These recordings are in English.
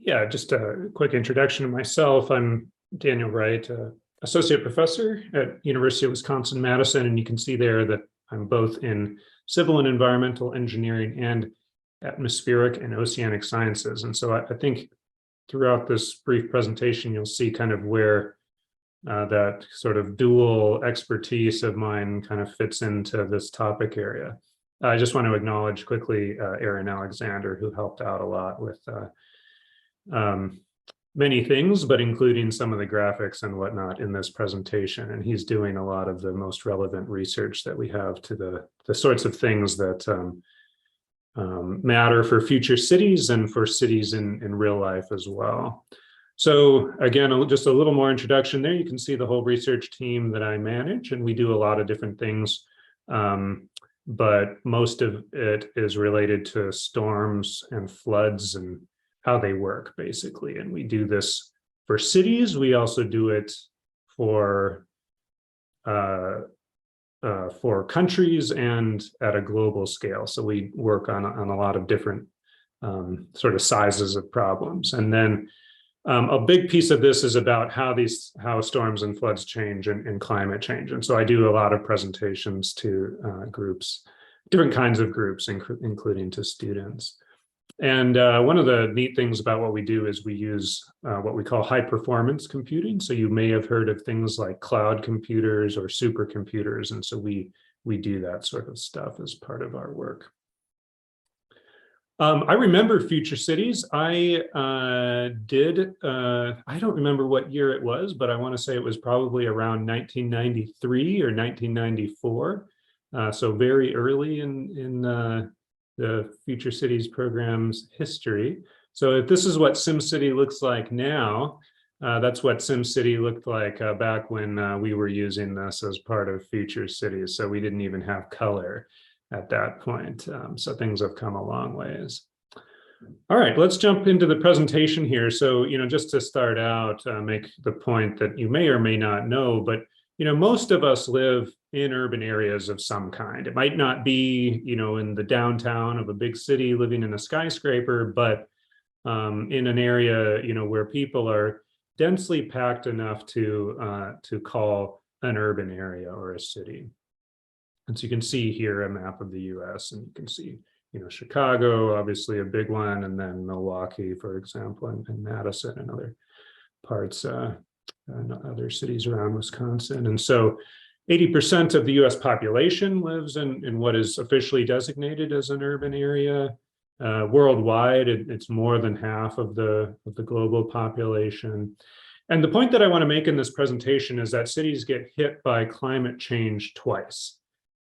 Yeah, just a quick introduction of myself. I'm Daniel Wright, associate professor at University of Wisconsin-Madison, and you can see there that I'm both in civil and environmental engineering and atmospheric and oceanic sciences. And so I think throughout this brief presentation, you'll see kind of where that sort of dual expertise of mine kind of fits into this topic area. I just want to acknowledge quickly Aaron Alexander, who helped out a lot with many things, but including some of the graphics and whatnot in this presentation. And he's doing a lot of the most relevant research that we have to the sorts of things that matter for future cities and for cities in real life as well. So again, just a little more introduction there. You can see the whole research team that I manage, and we do a lot of different things. But most of it is related to storms and floods and how they work, basically. And we do this for cities. We also do it for countries and at a global scale. So we work on a lot of different sort of sizes of problems. And then a big piece of this is about how storms and floods change and climate change. And so I do a lot of presentations to groups, different kinds of groups, including to students. And one of the neat things about what we do is we use what we call high performance computing. So you may have heard of things like cloud computers or supercomputers. And so we do that sort of stuff as part of our work. I remember future cities. I don't remember what year it was, but I want to say it was probably around 1993 or 1994. So very early in the Future Cities program's history. So if this is what SimCity looks like now, that's what SimCity looked like back when we were using this as part of Future Cities. So we didn't even have color at that point. So things have come a long ways. All right, let's jump into the presentation here. So, just to start out, make the point that you may or may not know, but most of us live in urban areas of some kind. It might not be, in the downtown of a big city living in a skyscraper, but in an area, where people are densely packed enough to call an urban area or a city. And so you can see here a map of the US, and you can see, Chicago, obviously a big one, and then Milwaukee, for example, and Madison and other parts, other cities around Wisconsin. And so 80% of the US population lives in what is officially designated as an urban area. Worldwide, it's more than half of the global population. And the point that I want to make in this presentation is that cities get hit by climate change twice.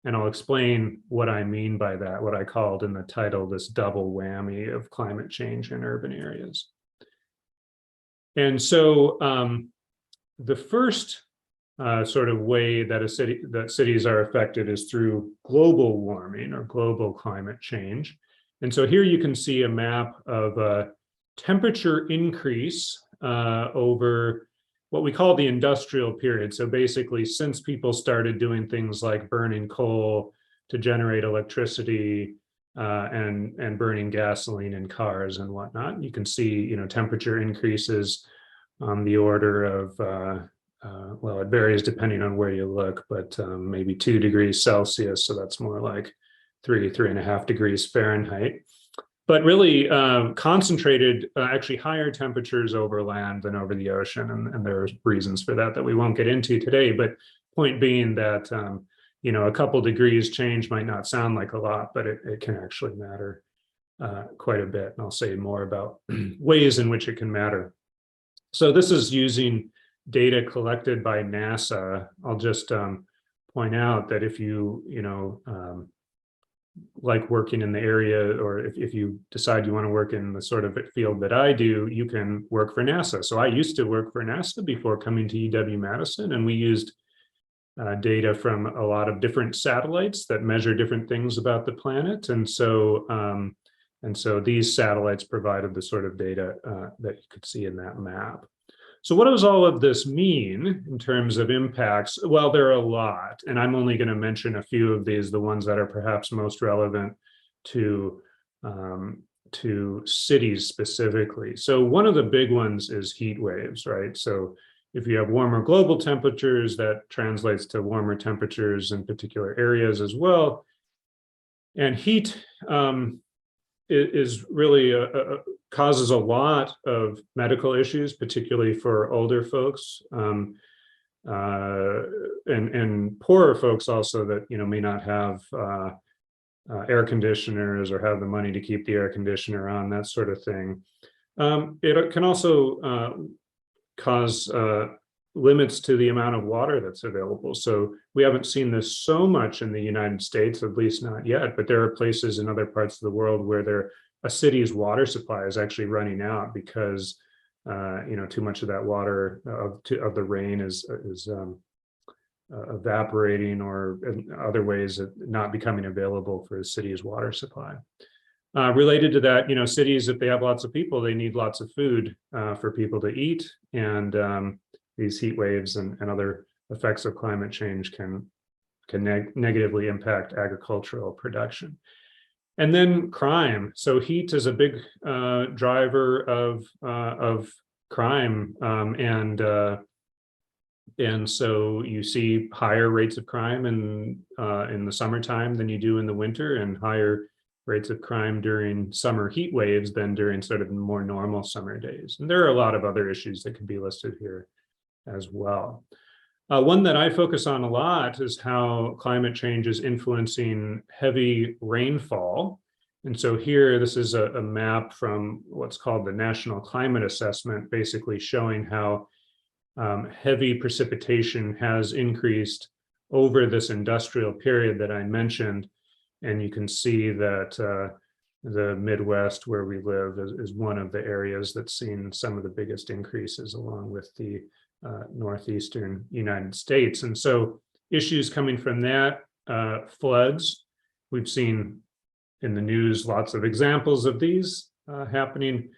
And I'll explain what I mean by that, what I called in the title, this double whammy of climate change in urban areas. And so the first sort of way that cities are affected is through global warming or global climate change. And so here you can see a map of a temperature increase over what we call the industrial period. So basically, since people started doing things like burning coal to generate electricity and burning gasoline in cars and whatnot, you can see, temperature increases on the order of, well, it varies depending on where you look, but maybe 2 degrees Celsius. So that's more like 3.5 degrees Fahrenheit. But really concentrated, actually higher temperatures over land than over the ocean. And there are reasons for that we won't get into today. But point being that, a couple degrees change might not sound like a lot, but it can actually matter quite a bit. And I'll say more about ways in which it can matter. So this is using data collected by NASA. I'll just point out that if you, like working in the area, or if you decide you want to work in the sort of field that I do, you can work for NASA. So I used to work for NASA before coming to UW-Madison, and we used data from a lot of different satellites that measure different things about the planet. And so these satellites provided the sort of data that you could see in that map. So what does all of this mean in terms of impacts? Well, there are a lot, and I'm only going to mention a few of these, the ones that are perhaps most relevant to to cities specifically. So one of the big ones is heat waves, right? So if you have warmer global temperatures, that translates to warmer temperatures in particular areas as well. And heat is really causes a lot of medical issues, particularly for older folks, and poorer folks also that may not have air conditioners or have the money to keep the air conditioner on, that sort of thing. It can also cause limits to the amount of water that's available. So we haven't seen this so much in the United States, at least not yet, but there are places in other parts of the world where a city's water supply is actually running out because too much of that water of the rain is evaporating, or in other ways not becoming available for the city's water supply. Related to that, cities, if they have lots of people, they need lots of food for people to eat, and these heat waves and other effects of climate change can negatively impact agricultural production. And then crime. So heat is a big driver of crime, and so you see higher rates of crime in the summertime than you do in the winter, and higher rates of crime during summer heat waves than during sort of more normal summer days. And there are a lot of other issues that can be listed here as well. One that I focus on a lot is how climate change is influencing heavy rainfall. And so here, this is a map from what's called the National Climate Assessment, basically showing how heavy precipitation has increased over this industrial period that I mentioned. And you can see that the Midwest, where we live, is one of the areas that's seen some of the biggest increases, along with the northeastern United States. And so issues coming from that, floods, we've seen in the news lots of examples of these happening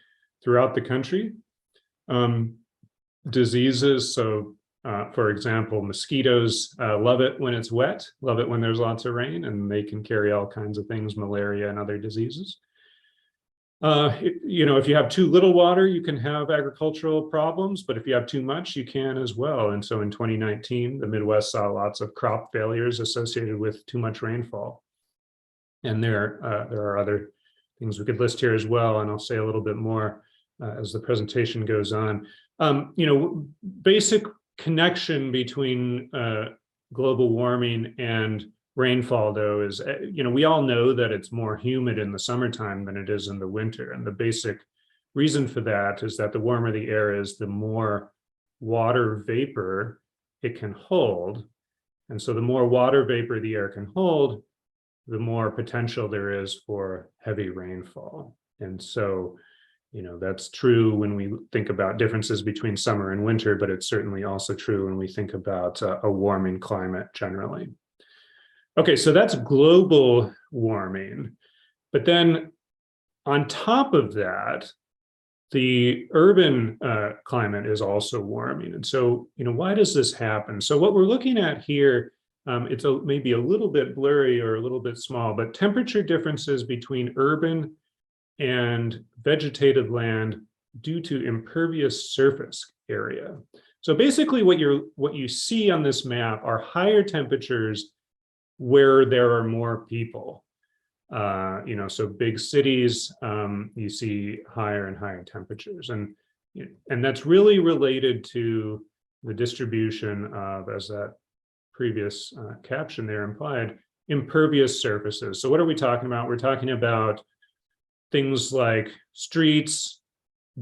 throughout the country. Diseases, so for example, mosquitoes love it when it's wet, love it when there's lots of rain, and they can carry all kinds of things, malaria and other diseases. If you have too little water, you can have agricultural problems, but if you have too much, you can as well. And so in 2019, the Midwest saw lots of crop failures associated with too much rainfall. And there are other things we could list here as well, and I'll say a little bit more as the presentation goes on. Basic connection between global warming and rainfall, though, is, we all know that it's more humid in the summertime than it is in the winter. And the basic reason for that is that the warmer the air is, the more water vapor it can hold. And so the more water vapor the air can hold, the more potential there is for heavy rainfall. And so, that's true when we think about differences between summer and winter, but it's certainly also true when we think about a warming climate generally. Okay, so that's global warming. But then on top of that, the urban climate is also warming. And so, why does this happen? So what we're looking at here, it's maybe a little bit blurry or a little bit small, but temperature differences between urban and vegetated land due to impervious surface area. So basically what you see on this map are higher temperatures where there are more people. So big cities, you see higher and higher temperatures. And that's really related to the distribution of, as that previous caption there implied, impervious surfaces. So what are we talking about? We're talking about things like streets,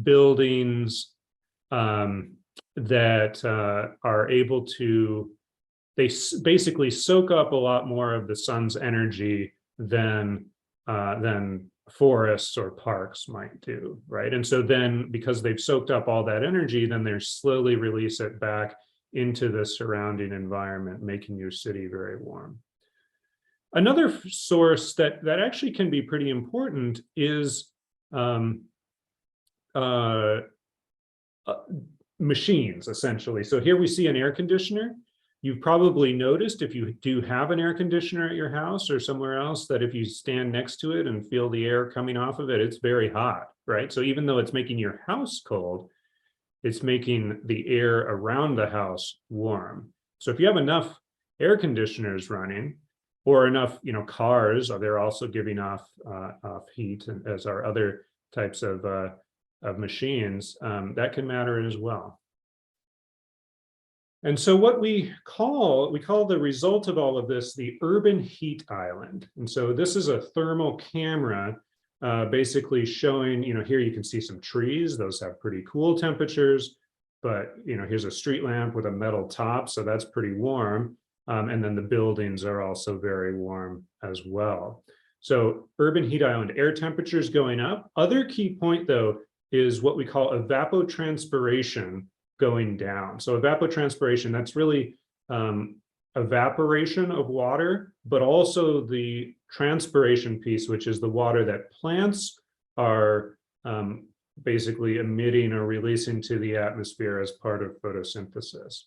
buildings that are able to, they basically soak up a lot more of the sun's energy than forests or parks might do, right? And so then, because they've soaked up all that energy, then they slowly release it back into the surrounding environment, making your city very warm. Another source that actually can be pretty important is machines, essentially. So here we see an air conditioner. you've probably noticed if you do have an air conditioner at your house or somewhere else, that if you stand next to it and feel the air coming off of it, it's very hot, right? So even though it's making your house cold, it's making the air around the house warm. So if you have enough air conditioners running, or enough, cars, they're also giving off heat, as are other types of machines, that can matter as well. And so what we call the result of all of this the urban heat island. And so this is a thermal camera, basically showing, here you can see some trees. Those have pretty cool temperatures, but here's a street lamp with a metal top, so that's pretty warm. And then the buildings are also very warm as well. So urban heat island, air temperatures going up. Other key point, though, is what we call evapotranspiration going down. So evapotranspiration, that's really evaporation of water, but also the transpiration piece, which is the water that plants are basically emitting or releasing to the atmosphere as part of photosynthesis.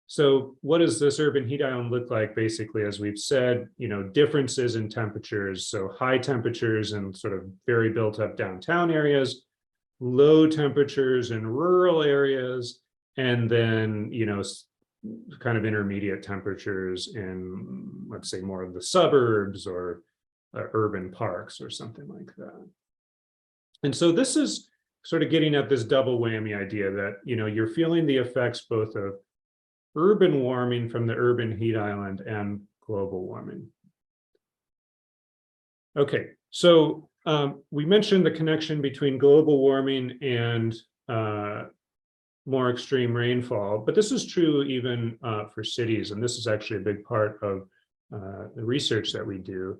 So what does this urban heat island look like? Basically, as we've said, differences in temperatures. So high temperatures in sort of very built up downtown areas, low temperatures in rural areas, and then, kind of intermediate temperatures in, let's say, more of the suburbs or urban parks or something like that. And so this is sort of getting at this double whammy idea that, you're feeling the effects both of urban warming from the urban heat island and global warming. Okay, so we mentioned the connection between global warming and more extreme rainfall, but this is true even for cities, and this is actually a big part of the research that we do.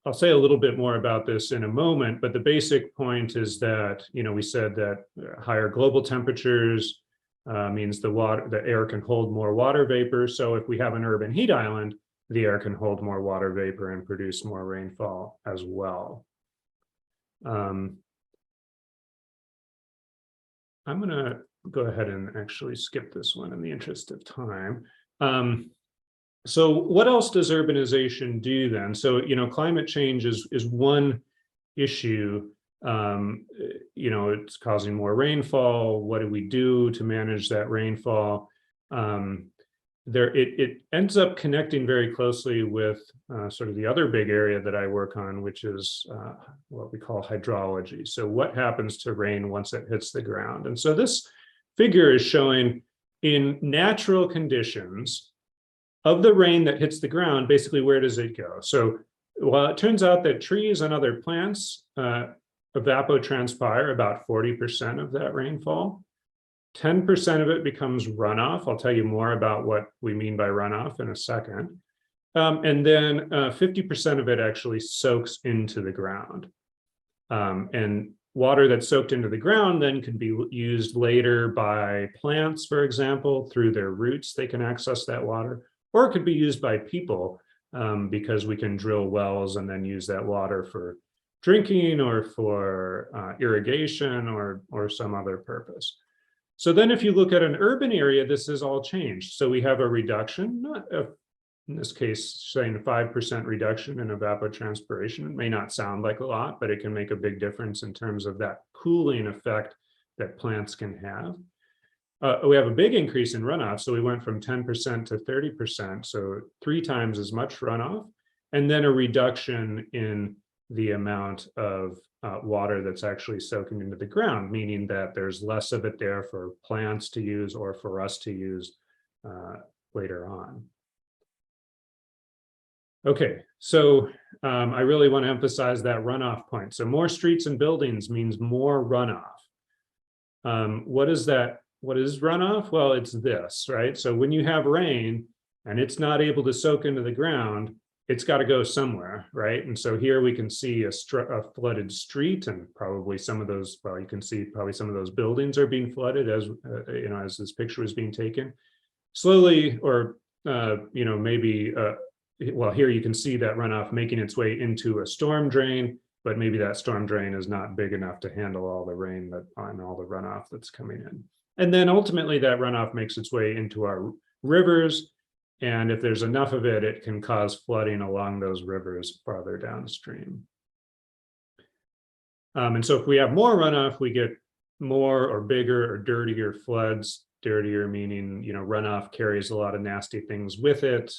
I'll say a little bit more about this in a moment, but the basic point is that, we said that higher global temperatures means the air can hold more water vapor. So if we have an urban heat island, the air can hold more water vapor and produce more rainfall as well. I'm going to go ahead and actually skip this one in the interest of time. So what else does urbanization do then? So, climate change is one issue. It's causing more rainfall. What do we do to manage that rainfall? It ends up connecting very closely with sort of the other big area that I work on, which is what we call hydrology. So what happens to rain once it hits the ground? And so this figure is showing in natural conditions of the rain that hits the ground, basically where does it go? So while it turns out that trees and other plants evapotranspire about 40% of that rainfall, 10% of it becomes runoff. I'll tell you more about what we mean by runoff in a second. And then 50% of it actually soaks into the ground. And water that's soaked into the ground then can be used later by plants, for example, through their roots, they can access that water, or it could be used by people because we can drill wells and then use that water for drinking or for irrigation or some other purpose. So then if you look at an urban area, this is all changed. So we have a reduction, in this case, saying a 5% reduction in evapotranspiration. It may not sound like a lot, but it can make a big difference in terms of that cooling effect that plants can have. We have a big increase in runoff. So we went from 10% to 30%, so 3 times as much runoff, and then a reduction in the amount of water that's actually soaking into the ground, meaning that there's less of it there for plants to use or for us to use later on. Okay, so I really want to emphasize that runoff point. So more streets and buildings means more runoff. What is that? What is runoff? Well, it's this, right? So when you have rain and it's not able to soak into the ground, it's got to go somewhere, right? And so here we can see a flooded street, and probably some of those, well, you can see probably some of those buildings are being flooded as as this picture was being taken slowly, or maybe well, here you can see that runoff making its way into a storm drain, but maybe that storm drain is not big enough to handle all the rain and all the runoff that's coming in. And then ultimately that runoff makes its way into our rivers. And if there's enough of it, it can cause flooding along those rivers farther downstream. And so if we have more runoff, we get more or bigger or dirtier floods. Dirtier meaning, runoff carries a lot of nasty things with it.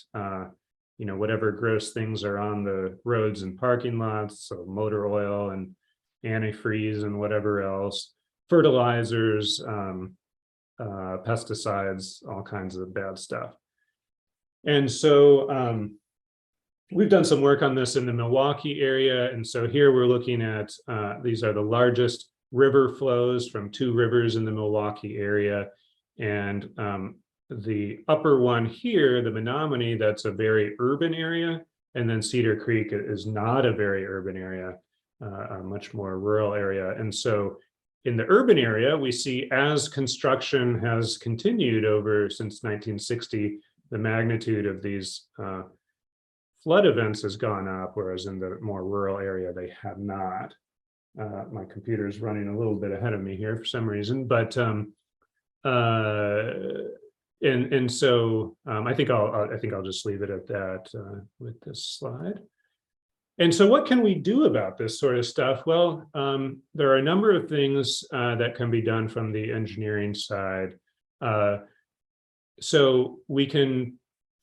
Whatever gross things are on the roads and parking lots, so motor oil and antifreeze and whatever else, fertilizers, pesticides, all kinds of bad stuff. And so we've done some work on this in the Milwaukee area. And so here we're looking at, these are the largest river flows from 2 rivers in the Milwaukee area. And the upper one here, the Menominee, that's a very urban area. And then Cedar Creek is not a very urban area, a much more rural area. And so in the urban area, we see as construction has continued over since 1960, the magnitude of these flood events has gone up, whereas in the more rural area, they have not. My computer is running a little bit ahead of me here for some reason, but and so I think I'll just leave it at that with this slide. And so what can we do about this sort of stuff? Well, there are a number of things that can be done from the engineering side. So we can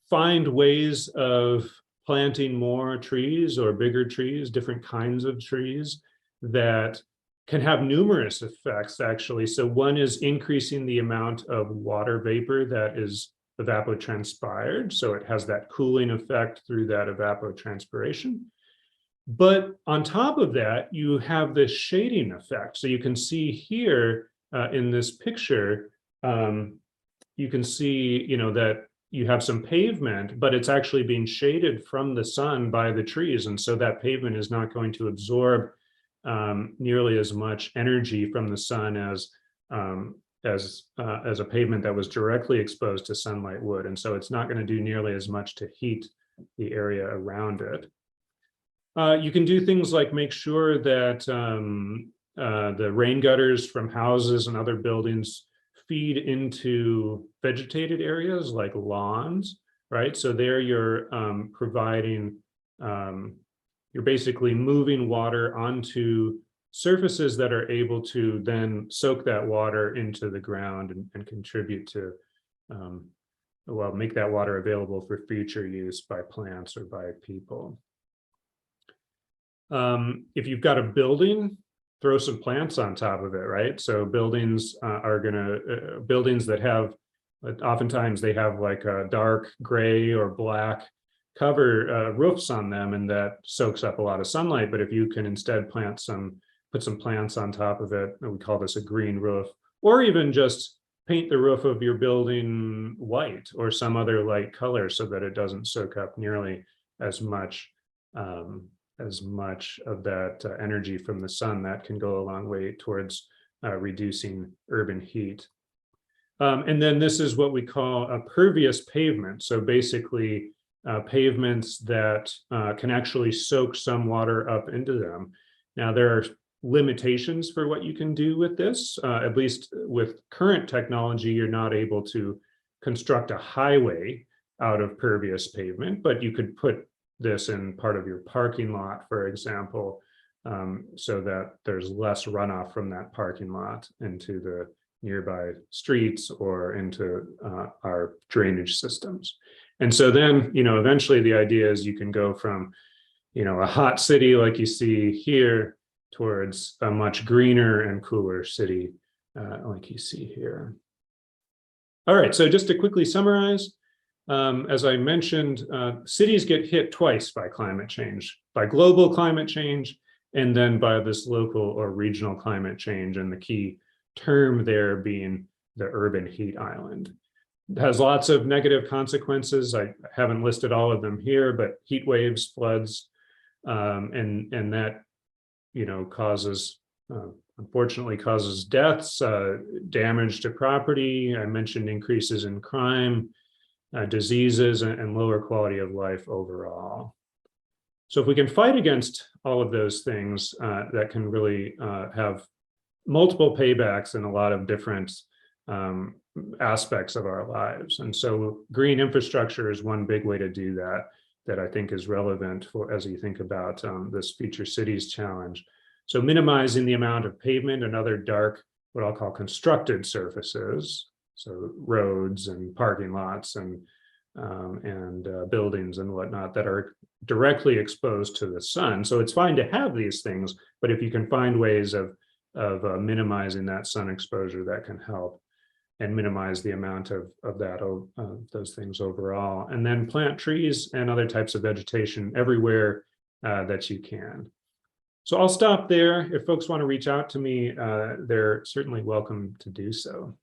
find ways of planting more trees or bigger trees, different kinds of trees that can have numerous effects, actually. So one is increasing the amount of water vapor that is evapotranspired. So it has that cooling effect through that evapotranspiration. But on top of that, you have this shading effect. So you can see here in this picture, you can see, that you have some pavement, but it's actually being shaded from the sun by the trees. And so that pavement is not going to absorb nearly as much energy from the sun as a pavement that was directly exposed to sunlight would. And so it's not going to do nearly as much to heat the area around it. You can do things like make sure that the rain gutters from houses and other buildings feed into vegetated areas like lawns, right? So there you're providing, you're basically moving water onto surfaces that are able to then soak that water into the ground and contribute to, make that water available for future use by plants or by people. If you've got a building, throw some plants on top of it, right? So buildings buildings that have, oftentimes they have like a dark gray or black cover roofs on them, and that soaks up a lot of sunlight. But if you can instead put some plants on top of it, we call this a green roof, or even just paint the roof of your building white or some other light color so that it doesn't soak up nearly as much of that energy from the sun. That can go a long way towards reducing urban heat. And then this is what we call a pervious pavement. So basically pavements that can actually soak some water up into them. Now there are limitations for what you can do with this. At least with current technology, you're not able to construct a highway out of pervious pavement, but you could put this in part of your parking lot, for example, so that there's less runoff from that parking lot into the nearby streets or into our drainage systems. And so then, eventually the idea is you can go from, a hot city like you see here towards a much greener and cooler city like you see here. All right, so just to quickly summarize, as I mentioned, cities get hit twice by climate change, by global climate change, and then by this local or regional climate change. And the key term there being the urban heat island. It has lots of negative consequences. I haven't listed all of them here, but heat waves, floods, and that, unfortunately causes deaths, damage to property. I mentioned increases in crime, diseases, and lower quality of life overall. So if we can fight against all of those things, that can really have multiple paybacks in a lot of different aspects of our lives. And so green infrastructure is one big way to do that, that I think is relevant for as you think about this Future Cities challenge. So minimizing the amount of pavement and other dark, what I'll call constructed surfaces, so roads and parking lots and buildings and whatnot that are directly exposed to the sun. So it's fine to have these things, but if you can find ways of minimizing that sun exposure, that can help and minimize the amount of those things overall. And then plant trees and other types of vegetation everywhere that you can. So I'll stop there. If folks want to reach out to me, they're certainly welcome to do so.